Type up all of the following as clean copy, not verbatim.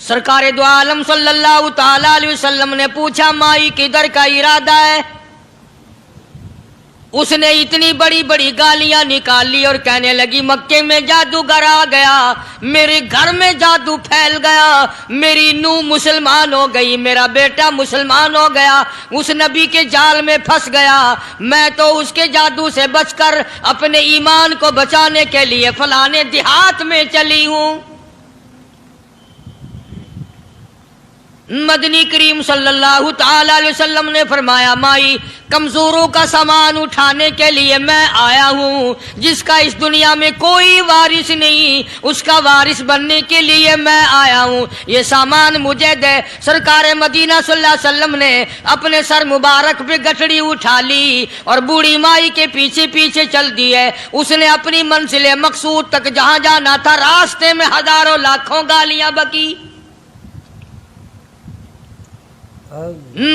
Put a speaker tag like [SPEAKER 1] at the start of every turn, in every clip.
[SPEAKER 1] سرکار دو عالم صلی اللہ تعالی علیہ وسلم نے پوچھا مائی کدھر کا ارادہ ہے؟ اس نے اتنی بڑی بڑی گالیاں نکالی اور کہنے لگی مکے میں جادوگر آ گیا، میرے گھر میں جادو پھیل گیا، میری نوح مسلمان ہو گئی، میرا بیٹا مسلمان ہو گیا، اس نبی کے جال میں پھنس گیا، میں تو اس کے جادو سے بچ کر اپنے ایمان کو بچانے کے لیے فلانے دیہات میں چلی ہوں۔ مدنی کریم صلی اللہ تعالی علیہ وسلم نے فرمایا مائی کمزوروں کا سامان اٹھانے کے لیے میں آیا ہوں، جس کا اس دنیا میں کوئی وارث نہیں اس کا وارث بننے کے لیے میں آیا ہوں، یہ سامان مجھے دے۔ سرکار مدینہ صلی اللہ علیہ وسلم نے اپنے سر مبارک پہ گٹھڑی اٹھا لی اور بوڑھی مائی کے پیچھے پیچھے چل دی ہے۔ اس نے اپنی منزل مقصود تک جہاں جانا تھا راستے میں ہزاروں لاکھوں گالیاں بکی،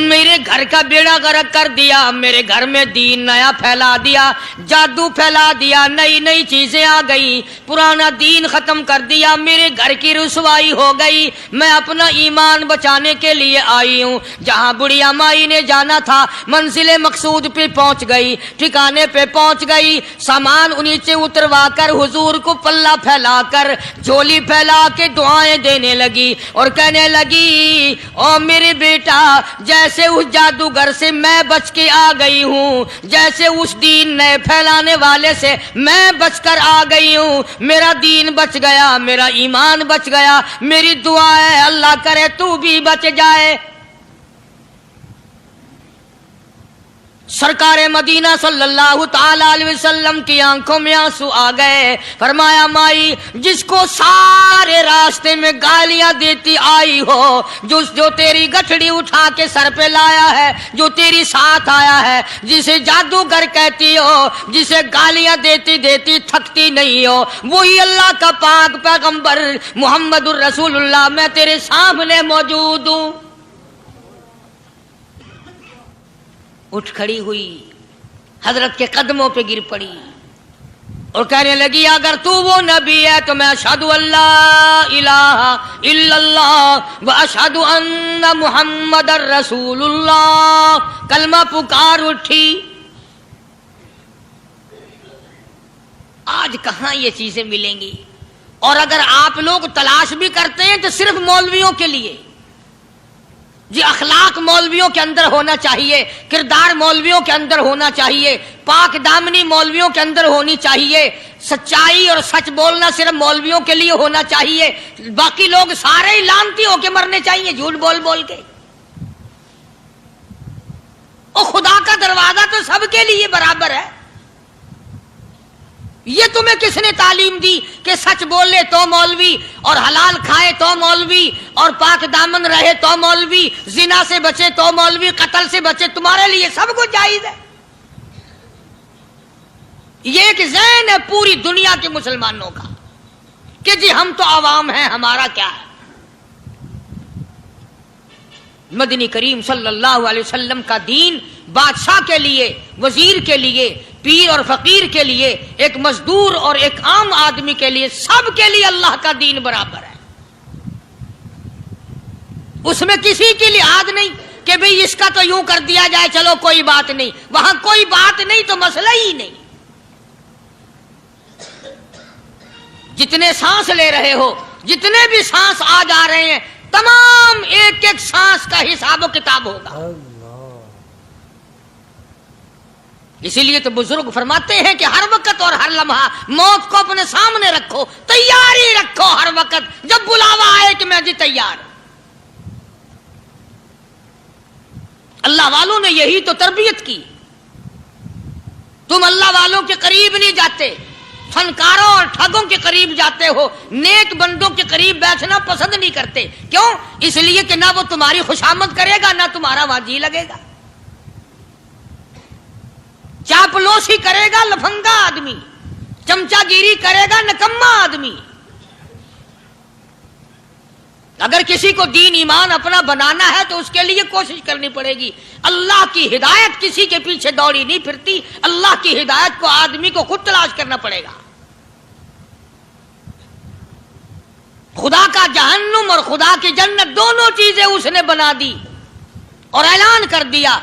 [SPEAKER 1] میرے گھر کا بیڑا غرق کر دیا، میرے گھر میں دین نیا پھیلا دیا، جادو پھیلا دیا، نئی نئی چیزیں آ گئی، پرانا دین ختم کر دیا، میرے گھر کی رسوائی ہو گئی، میں اپنا ایمان بچانے کے لیے آئی ہوں۔ جہاں بڑھیا مائی نے جانا تھا منزل مقصود پہ پہنچ گئی، ٹھکانے پہ پہنچ گئی، سامان نیچے اتروا کر حضور کو پلہ پھیلا کر جھولی پھیلا کے دعائیں دینے لگی اور کہنے لگی او میرے بیٹا جیسے اس جادوگر سے میں بچ کے آ گئی ہوں، جیسے اس دین نئے پھیلانے والے سے میں بچ کر آ گئی ہوں، میرا دین بچ گیا، میرا ایمان بچ گیا، میری دعا ہے اللہ کرے تو بھی بچ جائے۔ سرکار مدینہ صلی اللہ تعالی علیہ وسلم کی آنکھوں میں آنسو آ گئے، فرمایا مائی جس کو سارے راستے میں گالیاں دیتی آئی ہو، جو تیری گٹھڑی اٹھا کے سر پہ لایا ہے، جو تیری ساتھ آیا ہے، جسے جادوگر کہتی ہو، جسے گالیاں دیتی دیتی تھکتی نہیں ہو، وہی اللہ کا پاک پیغمبر محمد الرسول اللہ، میں تیرے سامنے موجود ہوں۔ اٹھ کھڑی ہوئی، حضرت کے قدموں پہ گر پڑی اور کہنے لگی اگر تو وہ نبی ہے تو میں اشہد ان لا الہ الا اللہ و اشہد ان محمد رسول اللہ، کلمہ پکار اٹھی۔ آج کہاں یہ چیزیں ملیں گی؟ اور اگر آپ لوگ تلاش بھی کرتے ہیں تو صرف مولویوں کے لیے، جی اخلاق مولویوں کے اندر ہونا چاہیے، کردار مولویوں کے اندر ہونا چاہیے، پاک دامنی مولویوں کے اندر ہونی چاہیے، سچائی اور سچ بولنا صرف مولویوں کے لیے ہونا چاہیے، باقی لوگ سارے ہی لانتی ہو کے مرنے چاہیے جھوٹ بول بول کے۔ اور خدا کا دروازہ تو سب کے لیے برابر ہے، یہ تمہیں کس نے تعلیم دی کہ سچ بولے تو مولوی، اور حلال کھائے تو مولوی، اور پاک دامن رہے تو مولوی، زنا سے بچے تو مولوی، قتل سے بچے، تمہارے لیے سب کچھ جائز ہے۔ یہ ایک ذہن ہے پوری دنیا کے مسلمانوں کا کہ جی ہم تو عوام ہیں، ہمارا کیا ہے۔ مدنی کریم صلی اللہ علیہ وسلم کا دین بادشاہ کے لیے، وزیر کے لیے، پیر اور فقیر کے لیے، ایک مزدور اور ایک عام آدمی کے لیے، سب کے لیے اللہ کا دین برابر ہے۔ اس میں کسی کی لحاظ نہیں کہ بھئی اس کا تو یوں کر دیا جائے چلو کوئی بات نہیں، وہاں کوئی بات نہیں تو مسئلہ ہی نہیں۔ جتنے سانس لے رہے ہو، جتنے بھی سانس آ جا رہے ہیں، تمام ایک ایک سانس کا حساب و کتاب ہوگا۔ اسی لیے تو بزرگ فرماتے ہیں کہ ہر وقت اور ہر لمحہ موت کو اپنے سامنے رکھو، تیاری رکھو ہر وقت، جب بلاوا آئے کہ میں جی تیار۔ اللہ والوں نے یہی تو تربیت کی۔ تم اللہ والوں کے قریب نہیں جاتے، فنکاروں اور ٹھگوں کے قریب جاتے ہو، نیک بندوں کے قریب بیٹھنا پسند نہیں کرتے۔ کیوں؟ اس لیے کہ نہ وہ تمہاری خوشامد کرے گا، نہ تمہارا وہاں جی لگے گا۔ چاپلوسی کرے گا لفنگا آدمی، چمچا گیری کرے گا نکما آدمی۔ اگر کسی کو دین ایمان اپنا بنانا ہے تو اس کے لیے کوشش کرنی پڑے گی۔ اللہ کی ہدایت کسی کے پیچھے دوڑی نہیں پھرتی، اللہ کی ہدایت کو آدمی کو خود تلاش کرنا پڑے گا۔ خدا کا کا جہنم اور خدا کی جنت دونوں چیزیں اس نے بنا دی اور اعلان کر دیا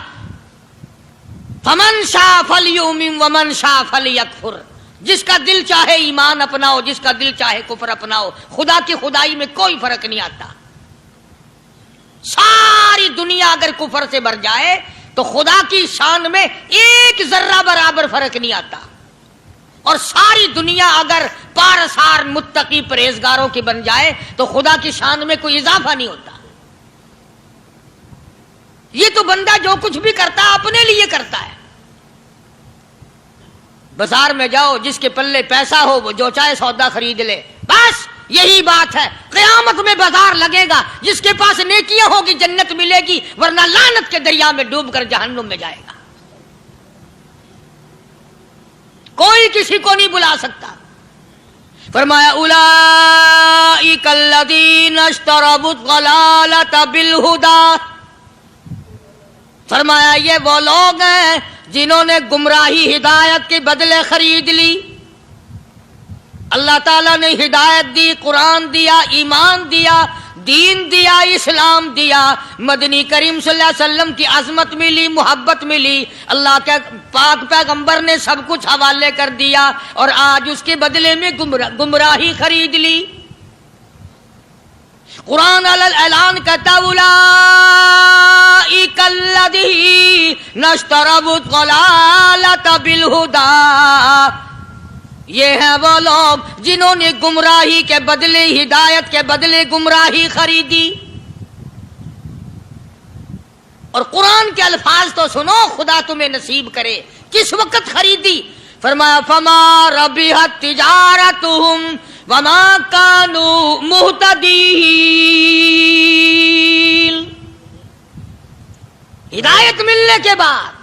[SPEAKER 1] فمن شاء فلیؤمن ومن شاء فلیکفر، جس کا دل چاہے ایمان اپناؤ، جس کا دل چاہے کفر اپناؤ، خدا کی خدائی میں کوئی فرق نہیں آتا۔ ساری دنیا اگر کفر سے بھر جائے تو خدا کی شان میں ایک ذرہ برابر فرق نہیں آتا، اور ساری دنیا اگر پارسار متقی پرہیزگاروں کی بن جائے تو خدا کی شان میں کوئی اضافہ نہیں ہوتا۔ یہ تو بندہ جو کچھ بھی کرتا ہے اپنے لیے کرتا ہے۔ بازار میں جاؤ، جس کے پلے پیسہ ہو وہ جو چاہے سودا خرید لے، بس یہی بات ہے۔ قیامت میں بازار لگے گا، جس کے پاس نیکیاں ہوگی جنت ملے گی، ورنہ لعنت کے دریا میں ڈوب کر جہنم میں جائے گا۔ کوئی کسی کو نہیں بلا سکتا۔ فرمایا اولئک الذین اشتروا الضلالۃ بالہدی، فرمایا یہ وہ لوگ ہیں جنہوں نے گمراہی ہدایت کے بدلے خرید لی۔ اللہ تعالیٰ نے ہدایت دی، قرآن دیا، ایمان دیا، دین دیا، اسلام دیا، مدنی کریم صلی اللہ علیہ وسلم کی عظمت ملی، محبت ملی، اللہ کے پاک پیغمبر نے سب کچھ حوالے کر دیا، اور آج اس کے بدلے میں گمراہی خرید لی۔ قرآن اعلان کرتا اولئک الذین اشتروا الضلالۃ بالہدی، یہ ہیں وہ لوگ جنہوں نے گمراہی کے بدلے ہدایت کے بدلے گمراہی خریدی۔ اور قرآن کے الفاظ تو سنو، خدا تمہیں نصیب کرے۔ کس وقت خریدی؟ فرمایا فما ربحت تجارتہم وما كانوا مہتدین، ہدایت ملنے کے بعد،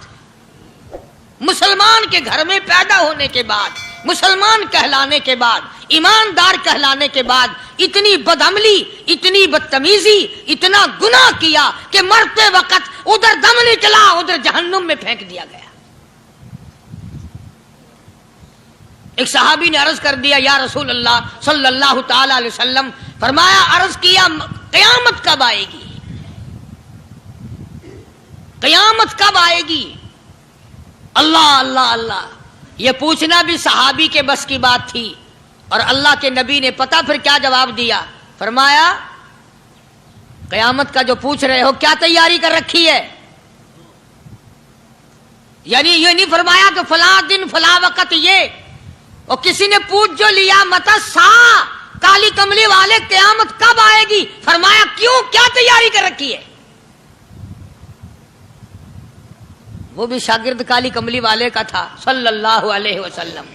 [SPEAKER 1] مسلمان کے گھر میں پیدا ہونے کے بعد، مسلمان کہلانے کے بعد، ایماندار کہلانے کے بعد، اتنی بدعملی، اتنی بدتمیزی، اتنا گناہ کیا کہ مرتے وقت ادھر دم نکلا، ادھر جہنم میں پھینک دیا گیا۔ ایک صحابی نے عرض کر دیا یا رسول اللہ صلی اللہ تعالی علیہ وسلم، فرمایا عرض کیا قیامت کب آئے گی؟ قیامت کب آئے گی؟ اللہ اللہ اللہ، یہ پوچھنا بھی صحابی کے بس کی بات تھی، اور اللہ کے نبی نے پتہ پھر کیا جواب دیا؟ فرمایا قیامت کا جو پوچھ رہے ہو کیا تیاری کر رکھی ہے؟ یعنی یہ نہیں فرمایا کہ فلاں دن فلاں وقت یہ، اور کسی نے پوچھ جو لیا متا سا کالی کملی والے قیامت کب آئے گی؟ فرمایا کیوں، کیا تیاری کر رکھی ہے؟ وہ بھی شاگرد کالی کملی والے کا تھا صلی اللہ علیہ وسلم،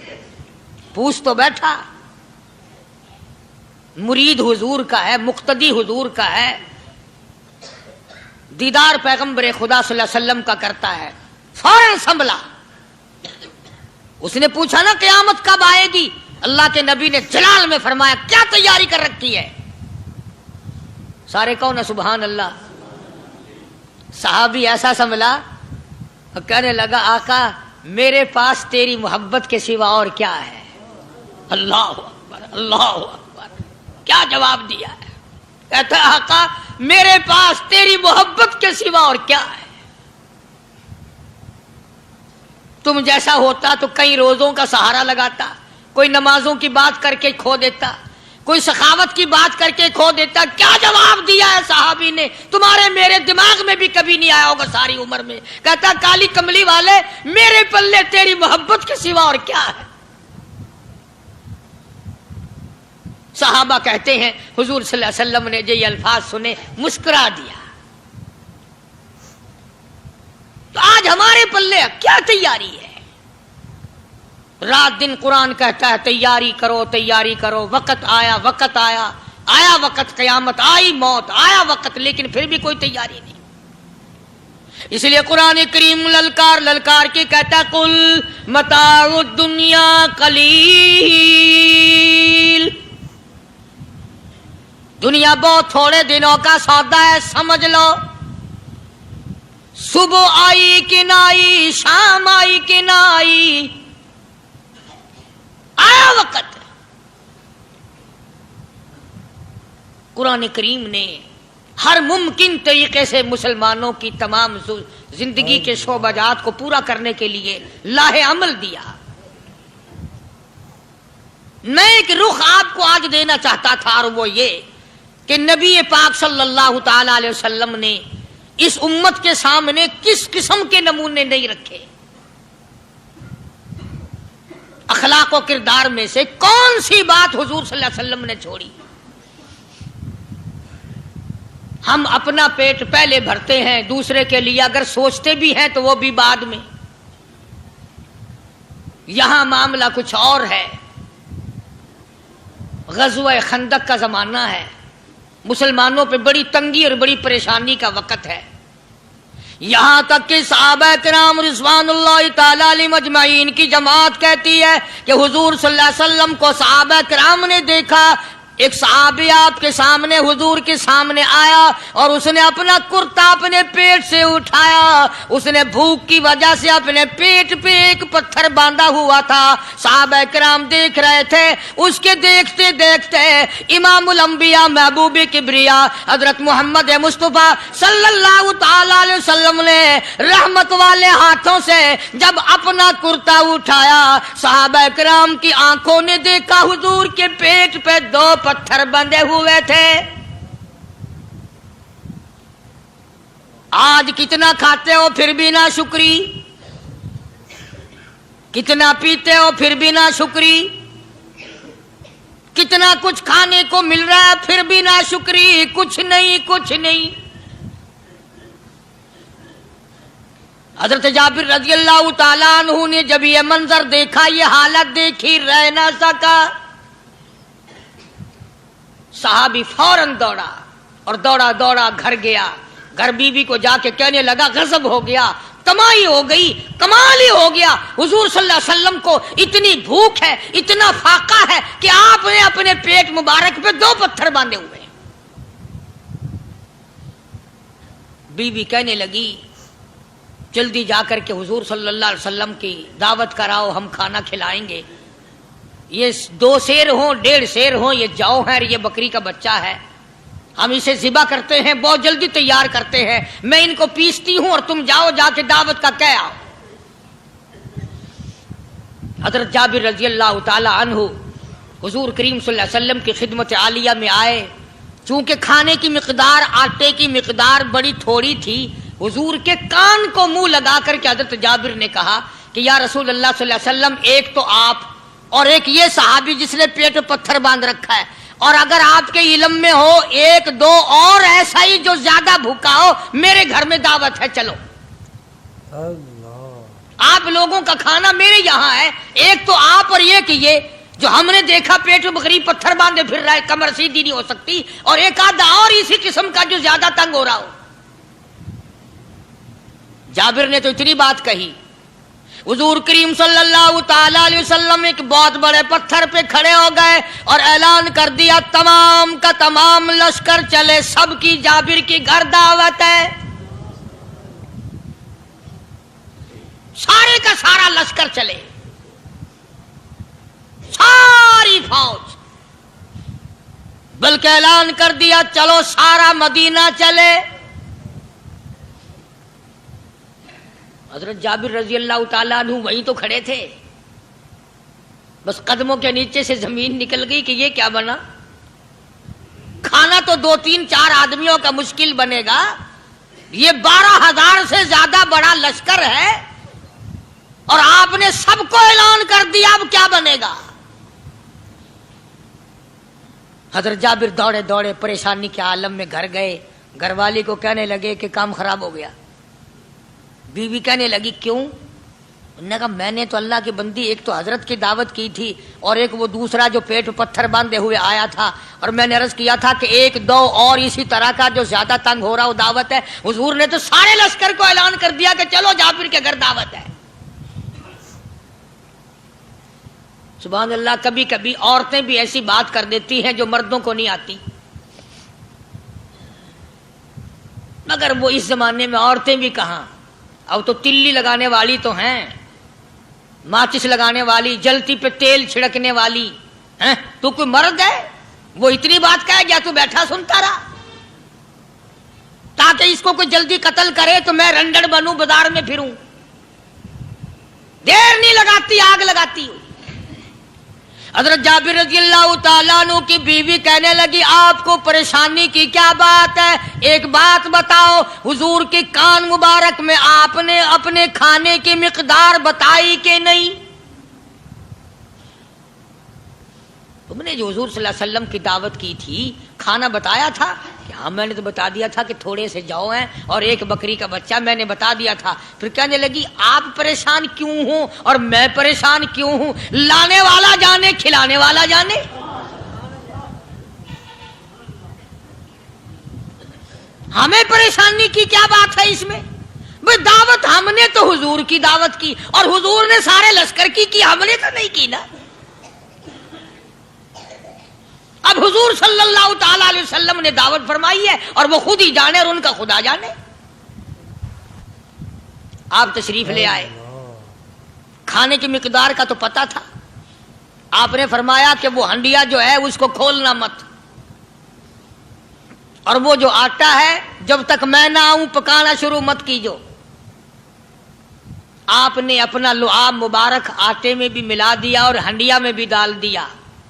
[SPEAKER 1] پوچھ تو بیٹھا، مرید حضور کا ہے، مقتدی حضور کا ہے، دیدار پیغمبر خدا صلی اللہ علیہ وسلم کا کرتا ہے، فوراً سنبھلا۔ اس نے پوچھا نا قیامت کب آئے گی؟ اللہ کے نبی نے جلال میں فرمایا کیا تیاری کر رکھی ہے؟ سارے کہو نا سبحان اللہ۔ صحابی ایسا سنبھلا اور کہنے لگا آقا میرے پاس تیری محبت کے سوا اور کیا ہے؟ اللہ اکبر اللہ اکبر، کیا جواب دیا ہے؟ کہتا ہے آقا میرے پاس تیری محبت کے سوا اور کیا ہے؟ تم جیسا ہوتا تو کئی روزوں کا سہارا لگاتا، کوئی نمازوں کی بات کر کے کھو دیتا، کوئی سخاوت کی بات کر کے کھو دیتا۔ کیا جواب دیا ہے صحابی نے؟ تمہارے میرے دماغ میں بھی کبھی نہیں آیا ہوگا ساری عمر میں۔ کہتا کالی کملی والے میرے پلے تیری محبت کے سوا اور کیا ہے؟ صحابہ کہتے ہیں حضور صلی اللہ علیہ وسلم نے جو یہ الفاظ سنے مسکرا دیا۔ تو آج ہمارے پلے کیا تیاری ہے؟ رات دن قرآن کہتا ہے تیاری کرو تیاری کرو، وقت آیا وقت آیا، آیا وقت، قیامت آئی، موت آیا وقت، لیکن پھر بھی کوئی تیاری نہیں۔ اس لیے قرآن کریم للکار للکار کے کہتا ہے قل متاع الدنیا قلیل، دنیا بہت تھوڑے دنوں کا سودا ہے، سمجھ لو۔ صبح آئی کہ نہ آئی، شام آئی کہ نہ آئی، آیا وقت۔ قرآن کریم نے ہر ممکن طریقے سے مسلمانوں کی تمام زندگی کے شعبہ جات کو پورا کرنے کے لیے لاہ عمل دیا. میں ایک رخ آپ کو آج دینا چاہتا تھا، اور وہ یہ کہ نبی پاک صلی اللہ تعالی علیہ وسلم نے اس امت کے سامنے کس قسم کے نمونے نہیں رکھے. اخلاق و کردار میں سے کون سی بات حضور صلی اللہ علیہ وسلم نے چھوڑی؟ ہم اپنا پیٹ پہلے بھرتے ہیں، دوسرے کے لیے اگر سوچتے بھی ہیں تو وہ بھی بعد میں. یہاں معاملہ کچھ اور ہے. غزوہ خندق کا زمانہ ہے، مسلمانوں پہ بڑی تنگی اور بڑی پریشانی کا وقت ہے. یہاں تک کہ صحابہ کرام رضوان اللہ تعالی علیہم اجمعین کی جماعت کہتی ہے کہ حضور صلی اللہ علیہ وسلم کو صحابہ کرام نے دیکھا. ایک صحابی آپ کے سامنے حضور کے سامنے آیا اور اس نے اپنا کرتا اپنے پیٹ سے اٹھایا. اس نے بھوک کی وجہ سے اپنے پیٹ پہ ایک پتھر باندھا ہوا تھا. صحابہ کرام دیکھ رہے تھے. اس کے دیکھتے دیکھتے امام الانبیاء محبوب کبریا حضرت محمد مصطفیٰ صلی اللہ تعالی علیہ وسلم نے رحمت والے ہاتھوں سے جب اپنا کرتا اٹھایا، صحابہ کرام کی آنکھوں نے دیکھا حضور کے پیٹ پہ دو پتھر بندھے ہوئے تھے. آج کتنا کھاتے ہو پھر بھی نہ شکری، کتنا پیتے ہو پھر بھی نہ شکری، کتنا کچھ کھانے کو مل رہا ہے پھر بھی نہ شکری. کچھ نہیں کچھ نہیں. حضرت جابر رضی اللہ تعالیٰ عنہ نے جب یہ منظر دیکھا، یہ حالت دیکھی، رہ نہ سکا. صحابی فوراً دوڑا اور دوڑا دوڑا گھر گیا. گھر بیوی کو جا کے کہنے لگا غضب ہو گیا، کمائی ہو گئی، کمال ہی ہو گیا. حضور صلی اللہ علیہ وسلم کو اتنی بھوک ہے، اتنا فاقہ ہے کہ آپ نے اپنے پیٹ مبارک پہ دو پتھر باندھے ہوئے. بیوی کہنے لگی جلدی جا کر کے حضور صلی اللہ علیہ وسلم کی دعوت کراؤ، ہم کھانا کھلائیں گے. یہ 2 شیر ہوں 1.5 شیر ہوں، یہ جاؤ ہے اور یہ بکری کا بچہ ہے، ہم اسے ذبح کرتے ہیں، بہت جلدی تیار کرتے ہیں، میں ان کو پیستی ہوں اور تم جاؤ جا کے دعوت کا کہہ آؤ. حضرت جابر رضی اللہ تعالی عنہ حضور کریم صلی اللہ علیہ وسلم کی خدمت عالیہ میں آئے. چونکہ کھانے کی مقدار، آٹے کی مقدار بڑی تھوڑی تھی، حضور کے کان کو منہ لگا کر کے حضرت جابر نے کہا کہ یا رسول اللہ صلی اللہ علیہ وسلم، ایک تو آپ اور ایک یہ صحابی جس نے پیٹ پتھر باندھ رکھا ہے، اور اگر آپ کے علم میں ہو 1-2 اور ایسا ہی جو زیادہ بھوکا ہو، میرے گھر میں دعوت ہے، چلو. آپ لوگوں کا کھانا میرے یہاں ہے. ایک تو آپ اور یہ کہ یہ جو ہم نے دیکھا پیٹ بکری پتھر باندھے پھر رہا ہے، کمر سیدھی نہیں ہو سکتی، اور ایک آدھا اور اسی قسم کا جو زیادہ تنگ ہو رہا ہو. جابر نے تو اتنی بات کہی. حضور کریم صلی اللہ تعالی علیہ وسلم ایک بہت بڑے پتھر پہ کھڑے ہو گئے اور اعلان کر دیا تمام کا تمام لشکر چلے، سب کی جابر کی گھر دعوت ہے. سارے کا سارا لشکر چلے، ساری فوج، بلکہ اعلان کر دیا چلو سارا مدینہ چلے. حضرت جابر رضی اللہ تعالیٰ عنہ وہیں تو کھڑے تھے، بس قدموں کے نیچے سے زمین نکل گئی کہ یہ کیا بنا. کھانا تو 2-3-4 آدمیوں کا مشکل بنے گا، یہ 12,000 سے زیادہ بڑا لشکر ہے اور آپ نے سب کو اعلان کر دیا، اب کیا بنے گا. حضرت جابر دوڑے دوڑے پریشانی کے عالم میں گھر گئے. گھر والی کو کہنے لگے کہ کام خراب ہو گیا. بیوی کہنے لگی کیوں؟ انہوں نے کہا میں نے تو اللہ کی بندی ایک تو حضرت کی دعوت کی تھی اور ایک وہ دوسرا جو پیٹ پتھر باندھے ہوئے آیا تھا، اور میں نے عرض کیا تھا کہ 1-2 اور اسی طرح کا جو زیادہ تنگ ہو رہا وہ دعوت ہے. حضور نے تو سارے لشکر کو اعلان کر دیا کہ چلو جابر کے گھر دعوت ہے. سبحان اللہ. کبھی کبھی عورتیں بھی ایسی بات کر دیتی ہیں جو مردوں کو نہیں آتی، مگر وہ اس زمانے میں عورتیں بھی کہاں، اب تو تلی لگانے والی تو ہیں، ماچس لگانے والی، جلتی پہ تیل چھڑکنے والی ہیں. تو کوئی مرد ہے وہ اتنی بات کہہ گیا تو بیٹھا سنتا رہا تاکہ اس کو کوئی جلدی قتل کرے تو میں رنڈڑ بنوں بازار میں پھروں. دیر نہیں لگاتی آگ لگاتی ہوئی. حضرت جابر رضی اللہ تعالیٰ عنہ کی بیوی کہنے لگی آپ کو پریشانی کی کیا بات ہے؟ ایک بات بتاؤ، حضور کے کان مبارک میں آپ نے اپنے کھانے کی مقدار بتائی کہ نہیں؟ تم نے جو حضور صلی اللہ علیہ وسلم کی دعوت کی تھی کھانا بتایا تھا کہ ہاں میں نے تو بتا دیا تھا کہ تھوڑے سے جو ہیں اور ایک بکری کا بچہ میں نے بتا دیا تھا. پھر کہنے لگی آپ پریشان کیوں ہوں اور میں پریشان کیوں ہوں؟ لانے والا جانے کھلانے والا جانے. ہمیں پریشانی کی کیا بات ہے اس میں؟ بھئی دعوت ہم نے تو حضور کی دعوت کی اور حضور نے سارے لشکر کی ہم نے تو نہیں کی نا. اب حضور صلی اللہ تعالی علیہ وسلم نے دعوت فرمائی ہے اور وہ خود ہی جانے اور ان کا خدا جانے. آپ تشریف لے آئے، کھانے کی مقدار کا تو پتا تھا. آپ نے فرمایا کہ وہ ہنڈیا جو ہے اس کو کھولنا مت، اور وہ جو آٹا ہے جب تک میں نہ آؤں پکانا شروع مت کیجو. آپ نے اپنا لعاب مبارک آٹے میں بھی ملا دیا اور ہنڈیا میں بھی ڈال دیا.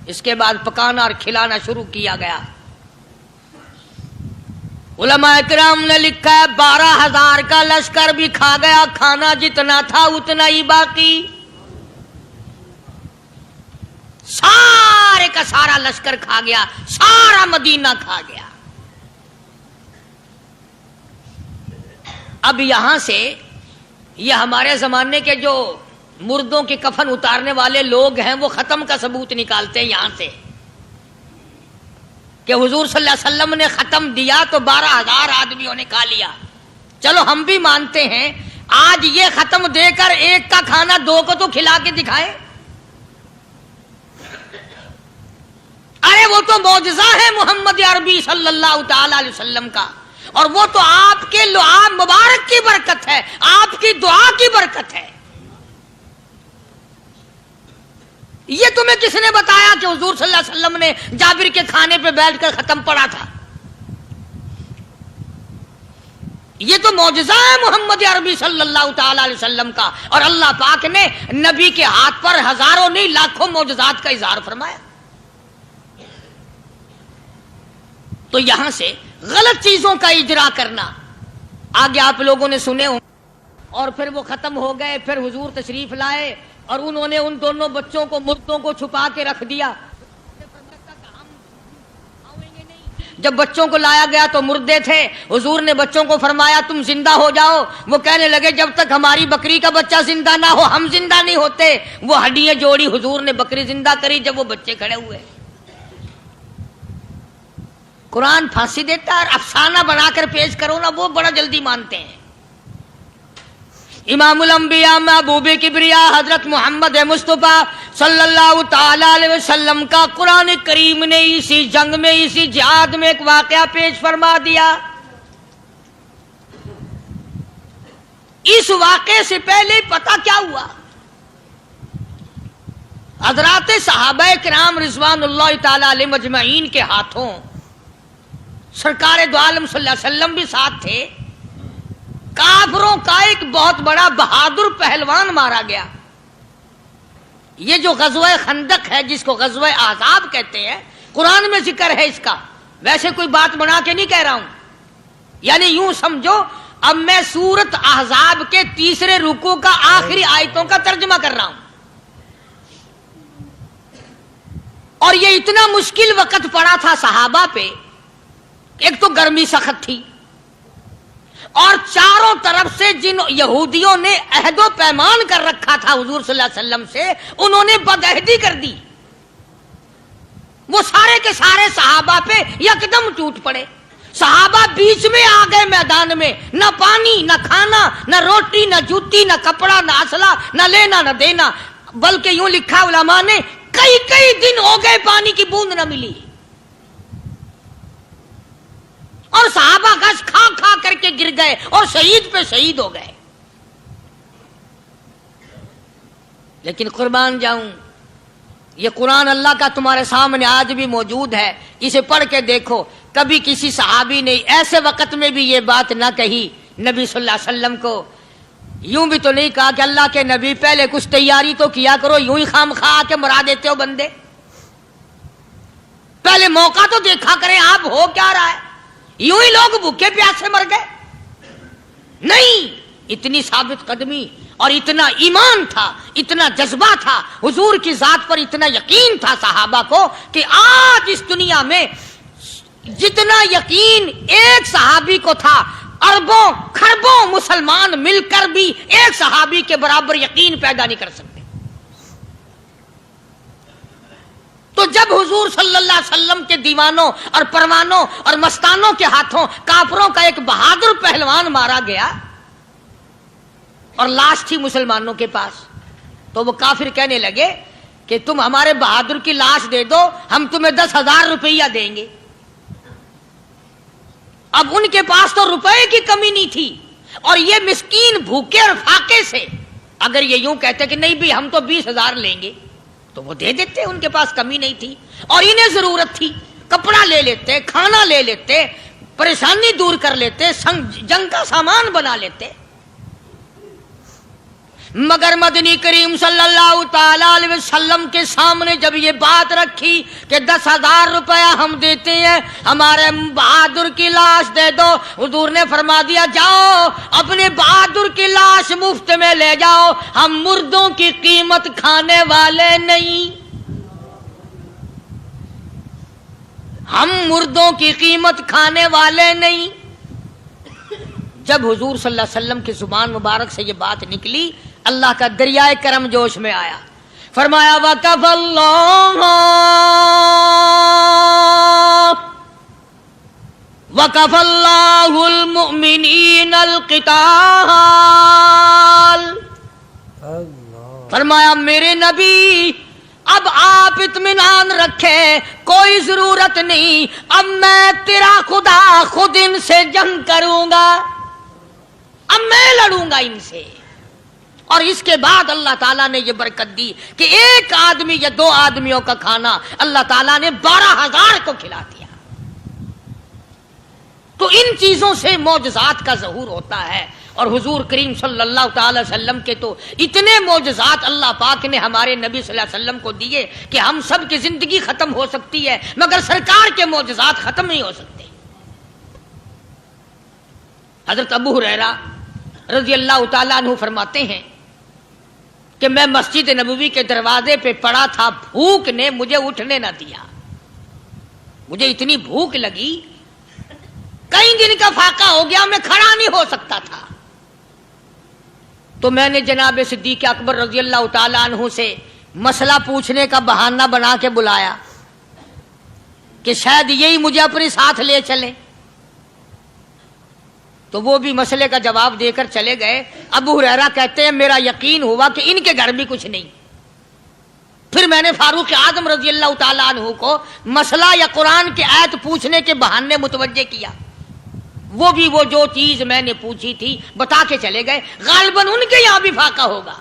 [SPEAKER 1] اس کے بعد پکانا اور کھلانا شروع کیا گیا. علماء کرام نے لکھا ہے 12,000 کا لشکر بھی کھا گیا، کھانا جتنا تھا اتنا ہی باقی. سارے کا سارا لشکر کھا گیا، سارا مدینہ کھا گیا. اب یہاں سے یہ ہمارے زمانے کے جو مردوں کے کفن اتارنے والے لوگ ہیں وہ ختم کا ثبوت نکالتے ہیں یہاں سے کہ حضور صلی اللہ علیہ وسلم نے ختم دیا تو 12,000 آدمیوں نے کھا لیا. چلو ہم بھی مانتے ہیں آج یہ ختم دے کر ایک کا کھانا 2 کو تو کھلا کے دکھائے. ارے وہ تو معجزہ ہے محمد عربی صلی اللہ تعالی علیہ وسلم کا، اور وہ تو آپ کے لعاب مبارک کی برکت ہے، آپ کی دعا کی برکت ہے. یہ تمہیں کس نے بتایا کہ حضور صلی اللہ علیہ وسلم نے جابر کے کھانے پہ بیٹھ کر ختم پڑھا تھا؟ یہ تو معجزہ ہے محمد عربی صلی اللہ تعالی علیہ وسلم کا، اور اللہ پاک نے نبی کے ہاتھ پر ہزاروں نہیں لاکھوں معجزات کا اظہار فرمایا. تو یہاں سے غلط چیزوں کا اجرا کرنا آگے آپ لوگوں نے سنے ہوں. اور پھر وہ ختم ہو گئے، پھر حضور تشریف لائے اور انہوں نے ان دونوں بچوں کو مردوں کو چھپا کے رکھ دیا. جب بچوں کو لایا گیا تو مردے تھے. حضور نے بچوں کو فرمایا تم زندہ ہو جاؤ. وہ کہنے لگے جب تک ہماری بکری کا بچہ زندہ نہ ہو ہم زندہ نہیں ہوتے. وہ ہڈیاں جوڑی، حضور نے بکری زندہ کری جب وہ بچے کھڑے ہوئے. قرآن پھانسی دیتا ہے اور افسانہ بنا کر پیش کرو نا وہ بڑا جلدی مانتے ہیں. امام الانبیاء محبوب کبریا حضرت محمد مصطفیٰ صلی اللہ تعالی علیہ وسلم کا قرآن کریم نے اسی جنگ میں اسی جہاد میں ایک واقعہ پیش فرما دیا. اس واقعے سے پہلے پتہ کیا ہوا؟ حضرات صحابہ کرام رضوان اللہ تعالی علیہ مجمعین کے ہاتھوں سرکار دو عالم صلی اللہ علیہ وسلم بھی ساتھ تھے. کافروں کا ایک بہت بڑا بہادر پہلوان مارا گیا. یہ جو غزوہ خندق ہے جس کو غزوہ احزاب کہتے ہیں، قرآن میں ذکر ہے اس کا. ویسے کوئی بات بنا کے نہیں کہہ رہا ہوں، یعنی یوں سمجھو اب میں سورت احزاب کے 3 رکوع کا آخری آیتوں کا ترجمہ کر رہا ہوں. اور یہ اتنا مشکل وقت پڑا تھا صحابہ پہ. ایک تو گرمی سخت تھی، اور چاروں طرف سے جن یہودیوں نے عہد و پیمان کر رکھا تھا حضور صلی اللہ علیہ وسلم سے، انہوں نے بدعہدی کر دی. وہ سارے کے سارے صحابہ پہ یکدم ٹوٹ پڑے. صحابہ بیچ میں آ گئے میدان میں، نہ پانی نہ کھانا نہ روٹی نہ جوتی نہ کپڑا نہ اسلحہ نہ لینا نہ دینا. بلکہ یوں لکھا علماء نے کئی دن ہو گئے پانی کی بوند نہ ملی. اور صحابہ گھاس کھا کھا کر کے گر گئے اور شہید پہ شہید ہو گئے. لیکن قربان جاؤں یہ قرآن اللہ کا تمہارے سامنے آج بھی موجود ہے، اسے پڑھ کے دیکھو. کبھی کسی صحابی نے ایسے وقت میں بھی یہ بات نہ کہی نبی صلی اللہ علیہ وسلم کو. یوں بھی تو نہیں کہا کہ اللہ کے نبی پہلے کچھ تیاری تو کیا کرو، یوں ہی خام خواہ کے مرا دیتے ہو بندے. پہلے موقع تو دیکھا کریں آپ ہو کیا رہا ہے. یوں ہی لوگ بھوکے پیاسے مر گئے. نہیں، اتنی ثابت قدمی اور اتنا ایمان تھا، اتنا جذبہ تھا، حضور کی ذات پر اتنا یقین تھا صحابہ کو کہ آج اس دنیا میں جتنا یقین ایک صحابی کو تھا، اربوں کھربوں مسلمان مل کر بھی ایک صحابی کے برابر یقین پیدا نہیں کر سکتے. تو جب حضور صلی اللہ علیہ وسلم کے دیوانوں اور پروانوں اور مستانوں کے ہاتھوں کافروں کا ایک بہادر پہلوان مارا گیا اور لاش تھی مسلمانوں کے پاس، تو وہ کافر کہنے لگے کہ تم ہمارے بہادر کی لاش دے دو، ہم تمہیں 10,000 روپیہ دیں گے. اب ان کے پاس تو روپے کی کمی نہیں تھی، اور یہ مسکین بھوکے اور فاقے سے اگر یہ یوں کہتے کہ نہیں بھی ہم تو 20,000 لیں گے تو وہ دے دیتے. ان کے پاس کمی نہیں تھی اور انہیں ضرورت تھی، کپڑا لے لیتے، کھانا لے لیتے، پریشانی دور کر لیتے، جنگ کا سامان بنا لیتے. مگر مدنی کریم صلی اللہ تعالی علیہ وسلم کے سامنے جب یہ بات رکھی کہ 10,000 روپیہ ہم دیتے ہیں، ہمارے بہادر کی لاش دے دو، حضور نے فرما دیا جاؤ اپنے بہادر کی لاش مفت میں لے جاؤ، ہم مردوں کی قیمت کھانے والے نہیں، ہم مردوں کی قیمت کھانے والے نہیں. جب حضور صلی اللہ علیہ وسلم کی زبان مبارک سے یہ بات نکلی، اللہ کا دریائے کرم جوش میں آیا. فرمایا وَكَفَ اللَّهُ الْمُؤْمِنِينَ الْقِتَالَ. فرمایا میرے نبی اب آپ اطمینان رکھیں، کوئی ضرورت نہیں، اب میں تیرا خدا خود ان سے جنگ کروں گا، اب میں لڑوں گا ان سے. اور اس کے بعد اللہ تعالیٰ نے یہ برکت دی کہ ایک آدمی یا 2 آدمیوں کا کھانا اللہ تعالیٰ نے 12,000 کو کھلا دیا. تو ان چیزوں سے معجزات کا ظہور ہوتا ہے. اور حضور کریم صلی اللہ تعالی وسلم کے تو اتنے معجزات اللہ پاک نے ہمارے نبی صلی اللہ علیہ وسلم کو دیے کہ ہم سب کی زندگی ختم ہو سکتی ہے مگر سرکار کے معجزات ختم نہیں ہو سکتے. حضرت ابو ہریرہ رضی اللہ تعالیٰ عنہ فرماتے ہیں کہ میں مسجد نبوی کے دروازے پہ پڑا تھا، بھوک نے مجھے اٹھنے نہ دیا، مجھے اتنی بھوک لگی، کئی دن کا فاقہ ہو گیا، میں کھڑا نہیں ہو سکتا تھا. تو میں نے جناب صدیق اکبر رضی اللہ تعالیٰ عنہ سے مسئلہ پوچھنے کا بہانہ بنا کے بلایا کہ شاید یہی مجھے اپنے ساتھ لے چلیں. تو وہ بھی مسئلے کا جواب دے کر چلے گئے. ابو ہریرہ کہتے ہیں میرا یقین ہوا کہ ان کے گھر بھی کچھ نہیں. پھر میں نے فاروق اعظم رضی اللہ تعالیٰ عنہ کو مسئلہ یا قرآن کی آیت پوچھنے کے بہانے متوجہ کیا. وہ بھی وہ جو چیز میں نے پوچھی تھی بتا کے چلے گئے. غالباً ان کے یہاں بھی فاقہ ہوگا.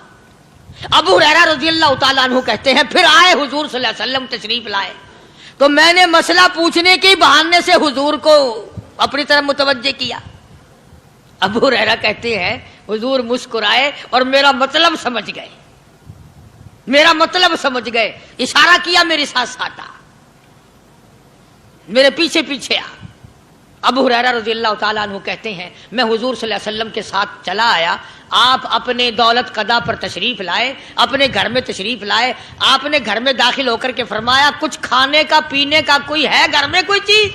[SPEAKER 1] ابو ہریرہ رضی اللہ تعالیٰ عنہ کہتے ہیں پھر آئے حضور صلی اللہ علیہ وسلم تشریف لائے تو میں نے مسئلہ پوچھنے کے بہانے سے حضور کو اپنی طرف متوجہ کیا. ابو ہریرہ کہتے ہیں حضور مسکرائے اور میرا مطلب سمجھ گئے، میرا مطلب سمجھ گئے، اشارہ کیا میرے ساتھ ساتھ آ، میرے پیچھے پیچھے آ. ابو ہریرہ رضی اللہ تعالیٰ عنہ کہتے ہیں میں حضور صلی اللہ علیہ وسلم کے ساتھ چلا آیا. آپ اپنے دولت قضا پر تشریف لائے، اپنے گھر میں تشریف لائے. آپ نے گھر میں داخل ہو کر کے فرمایا کچھ کھانے کا پینے کا کوئی ہے گھر میں کوئی چیز؟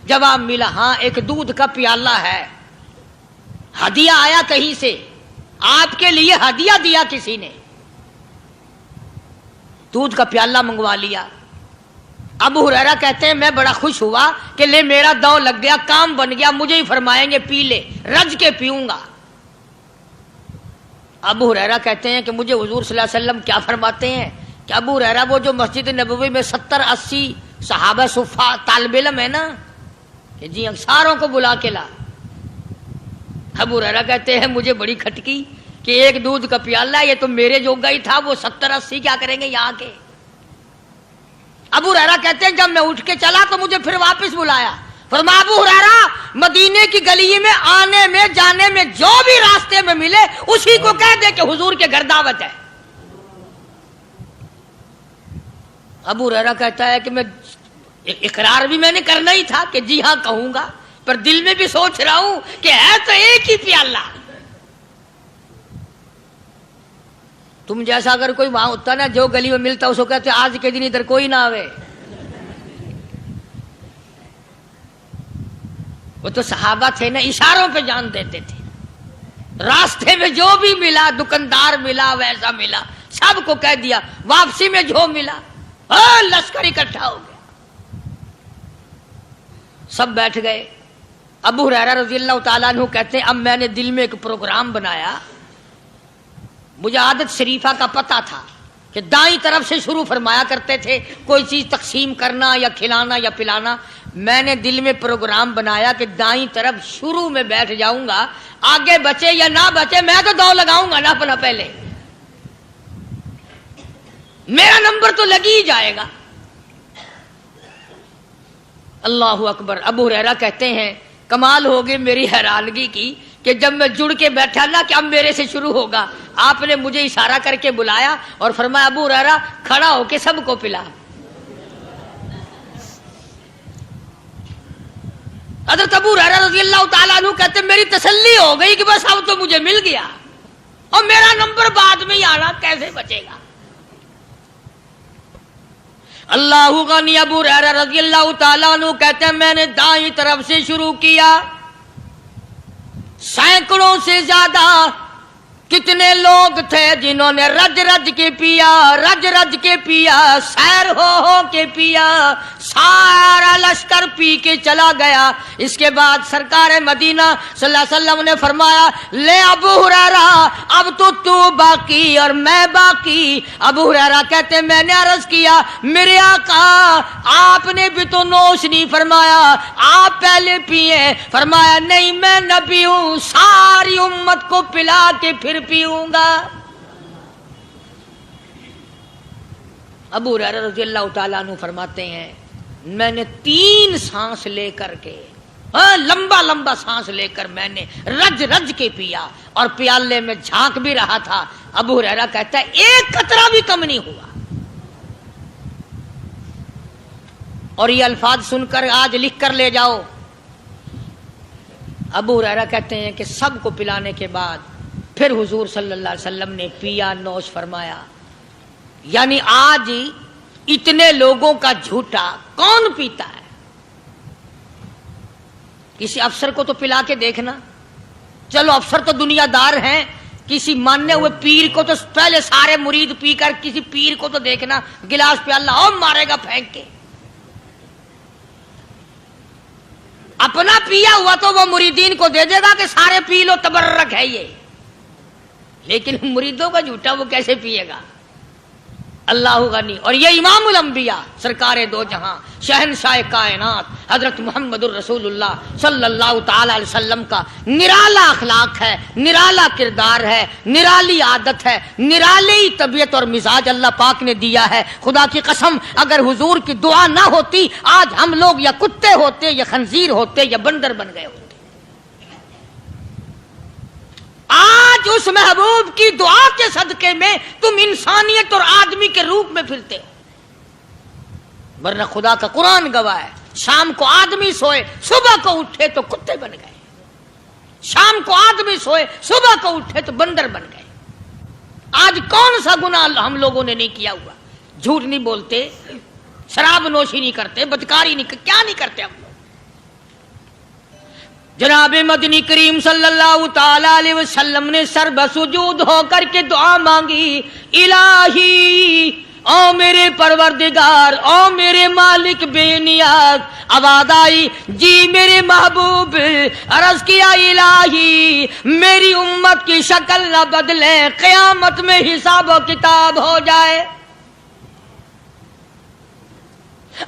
[SPEAKER 1] جواب ملا ہاں ایک دودھ کا پیالہ ہے، ہدیہ آیا کہیں سے، آپ کے لیے ہدیہ دیا کسی نے، دودھ کا پیالہ منگوا لیا. ابو ہریرہ کہتے ہیں میں بڑا خوش ہوا کہ لے میرا دو لگ گیا، کام بن گیا، مجھے ہی فرمائیں گے پی لے، رج کے پیوں گا. ابو ہریرہ کہتے ہیں کہ مجھے حضور صلی اللہ علیہ وسلم کیا فرماتے ہیں کہ ابو ہریرہ وہ جو مسجد نبوی میں 70-80 صحابہ صفا طالب علم ہے نا کہ جی ساروں کو بلا کے لا. ابو ہریرہ کہتے ہیں مجھے بڑی کھٹکی کہ ایک دودھ کا پیالہ یہ تو میرے جوگا ہی تھا، وہ 70-80 کیا کریں گے یہاں کے؟ ابو ہریرہ کہتے ہیں جب میں اٹھ کے چلا تو مجھے پھر واپس بلایا، فرمایا ابو ہریرہ مدینے کی گلی میں آنے میں جانے میں جو بھی راستے میں ملے اسی کو کہہ دے کہ حضور کے گھر دعوت ہے۔ ابو ہریرہ کہتا ہے کہ میں اقرار بھی میں نے کرنا ہی تھا کہ جی ہاں کہوں گا، پر دل میں بھی سوچ رہا ہوں کہ ہے تو ایک ہی پیالہ۔ تم جیسا اگر کوئی وہاں ہوتا نا جو گلی میں ملتا اس کو کہتے آج کے دن ادھر کوئی نہ آوے۔ وہ تو صحابہ تھے نا، اشاروں پہ جان دیتے تھے، راستے میں جو بھی ملا، دکاندار ملا ویسا ملا، سب کو کہہ دیا۔ واپسی میں جو ملا لشکر اکٹھا ہو گیا، سب بیٹھ گئے۔ ابو ہریرہ رضی اللہ تعالیٰ عنہ کہتے ہیں اب میں نے دل میں ایک پروگرام بنایا، مجھے عادت شریفہ کا پتہ تھا کہ دائیں طرف سے شروع فرمایا کرتے تھے کوئی چیز تقسیم کرنا یا کھلانا یا پلانا۔ میں نے دل میں پروگرام بنایا کہ دائیں طرف شروع میں بیٹھ جاؤں گا، آگے بچے یا نہ بچے میں تو دو لگاؤں گا نا اپنا، پہلے میرا نمبر تو لگ ہی جائے گا۔ اللہ اکبر۔ ابو ہریرہ کہتے ہیں کمال ہو گئی میری حیرانگی کی کہ جب میں جڑ کے بیٹھا نا کہ اب میرے سے شروع ہوگا، آپ نے مجھے اشارہ کر کے بلایا اور فرمایا ابو ہریرہ کھڑا ہو کے سب کو پلا۔ حضرت ابو ہریرہ رضی اللہ تعالیٰ عنہ کہتے میری تسلی ہو گئی کہ بس اب تو مجھے مل گیا، اور میرا نمبر بعد میں ہی آنا کیسے بچے گا۔ اللہ غنی۔ ابو ہریرہ رضی اللہ تعالیٰ عنہ کہتے ہیں میں نے دائیں طرف سے شروع کیا، سینکڑوں سے زیادہ کتنے لوگ تھے جنہوں نے رج رج کے پیا، رج رج کے پیا، سیر ہو کے پیا، سارا لشکر پی کے چلا گیا۔ اس کے بعد سرکار مدینہ صلی اللہ علیہ وسلم نے فرمایا لے ابو ہریرہ اب تو باقی اور میں باقی۔ ابو ہریرہ کہتے میں نے عرض کیا میرے آقا آپ نے بھی تو نوش نہیں فرمایا، آپ پہلے پیے۔ فرمایا نہیں میں نبی ہوں، ساری امت کو پلا کے پھر پیوں گا۔ ابو ہریرہ رضی اللہ تعالیٰ عنہ فرماتے ہیں میں نے 3 سانس لے کر کے، لمبا لمبا سانس لے کر میں نے رج رج کے پیا، اور پیالے میں جھانک بھی رہا تھا۔ ابو ہریرہ کہتا ہے ایک قطرہ بھی کم نہیں ہوا۔ اور یہ الفاظ سن کر آج لکھ کر لے جاؤ۔ ابو ہریرہ کہتے ہیں کہ سب کو پلانے کے بعد پھر حضور صلی اللہ علیہ وسلم نے پیا، نوش فرمایا۔ یعنی آج اتنے لوگوں کا جھوٹا کون پیتا ہے؟ کسی افسر کو تو پلا کے دیکھنا، چلو افسر تو دنیا دار ہیں، کسی ماننے ہوئے پیر کو تو پہلے سارے مرید پی کر کسی پیر کو تو دیکھنا گلاس پہ اللہ اور مارے گا پھینک کے۔ اپنا پیا ہوا تو وہ مریدین کو دے دے گا کہ سارے پی لو تبرک ہے یہ، لیکن مریدوں کا جھوٹا وہ کیسے پیے گا؟ اللہ غنی۔ اور یہ امام الانبیاء سرکار دو جہاں شہنشاہ کائنات حضرت محمد الرسول اللہ صلی اللہ تعالی علیہ وسلم کا نرالا اخلاق ہے، نرالا کردار ہے، نرالی عادت ہے، نرالی طبیعت اور مزاج اللہ پاک نے دیا ہے۔ خدا کی قسم اگر حضور کی دعا نہ ہوتی آج ہم لوگ یا کتے ہوتے یا خنزیر ہوتے یا بندر بن گئے ہوتے۔ آج اس محبوب کی دعا کے صدقے میں تم انسانیت اور آدمی کے روپ میں پھرتے ہو، ورنہ خدا کا قرآن گواہ ہے شام کو آدمی سوئے صبح کو اٹھے تو کتے بن گئے، شام کو آدمی سوئے صبح کو اٹھے تو بندر بن گئے۔ آج کون سا گناہ ہم لوگوں نے نہیں کیا ہوا؟ جھوٹ نہیں بولتے، شراب نوشی نہیں کرتے، بدکاری نہیں، کیا نہیں کرتے ہم لوگ؟ جناب مدنی کریم صلی اللہ تعالی علیہ وسلم نے سر بسجود ہو کر کے دعا مانگی، الہی او میرے پروردگار، او میرے مالک بے نیاز۔ آواز آئی جی میرے محبوب، عرض کیا الہی میری امت کی شکل نہ بدلے، قیامت میں حساب و کتاب ہو جائے۔